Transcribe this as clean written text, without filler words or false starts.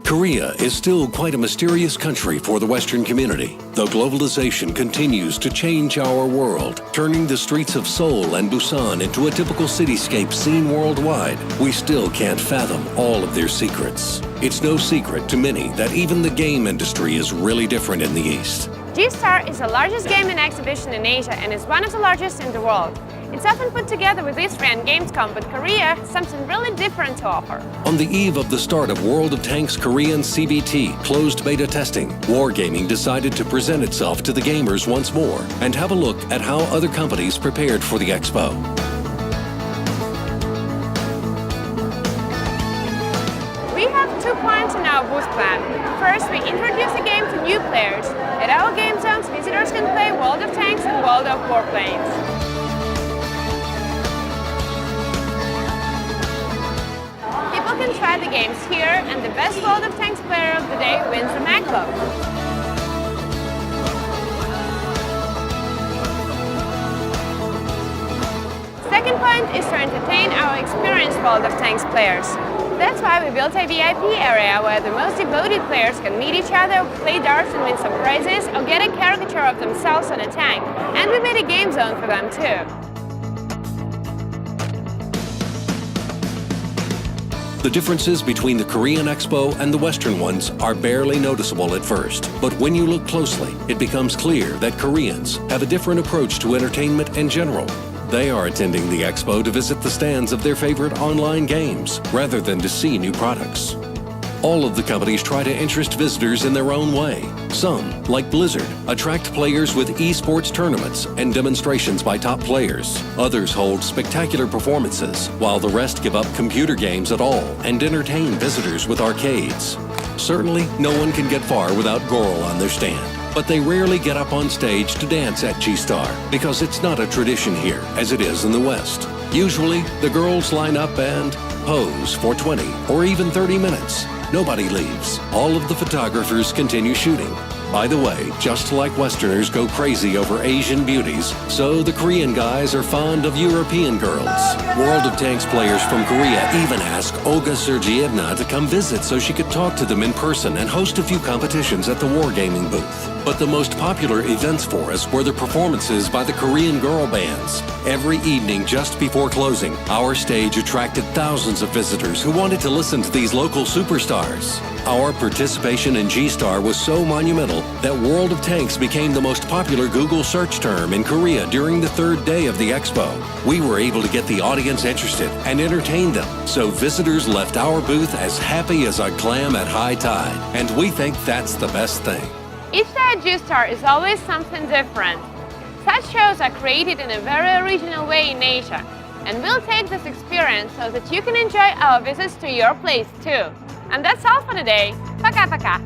Korea is still quite a mysterious country for the Western community, though globalization continues to change our world, turning the streets of Seoul and Busan into a typical cityscape seen worldwide. We still can't fathom all of their secrets. It's no secret to many that even the game industry is really different in the East. G-Star is the largest gaming exhibition in Asia and is one of the largest in the world. It's often put together with Israel and Gamescom, but Korea has something really different to offer. On the eve of the start of World of Tanks Korean CBT closed beta testing, WarGaming decided to present itself to the gamers once more and have a look at how other companies prepared for the expo. We have 2 points in our booth plan. First, we introduce the game to new players. At our game zones, visitors can play World of Tanks and World of Warplanes. People can try the games here, and the best World of Tanks player of the day wins the MacBook. Second point is to entertain our experienced World of Tanks players. That's why we built a VIP area where the most devoted players can meet each other, play darts and win some prizes, or get a caricature of themselves on a tank. And we made a game zone for them too. The differences between the Korean Expo and the Western ones are barely noticeable at first. But when you look closely, it becomes clear that Koreans have a different approach to entertainment in general. They are attending the Expo to visit the stands of their favorite online games, rather than to see new products. All of the companies try to interest visitors in their own way. Some, like Blizzard, attract players with esports tournaments and demonstrations by top players. Others hold spectacular performances, while the rest give up computer games at all and entertain visitors with arcades. Certainly, no one can get far without Goral on their stand. But they rarely get up on stage to dance at G-Star because it's not a tradition here as it is in the West. Usually, the girls line up and pose for 20 or even 30 minutes. Nobody leaves. All of the photographers continue shooting. By the way, just like Westerners go crazy over Asian beauties, so the Korean guys are fond of European girls. World of Tanks players from Korea even asked Olga Sergeyevna to come visit so she could talk to them in person and host a few competitions at the WarGaming booth. But the most popular events for us were the performances by the Korean girl bands. Every evening just before closing, our stage attracted thousands of visitors who wanted to listen to these local superstars. Our participation in G-Star was so monumental that World of Tanks became the most popular Google search term in Korea during the 3rd day of the expo. We were able to get the audience interested and entertain them, so visitors left our booth as happy as a clam at high tide. And we think that's the best thing. Each day at G-Star is always something different. Such shows are created in a very original way in Asia, and we'll take this experience so that you can enjoy our visits to your place too. And that's all for today. Пока-пока!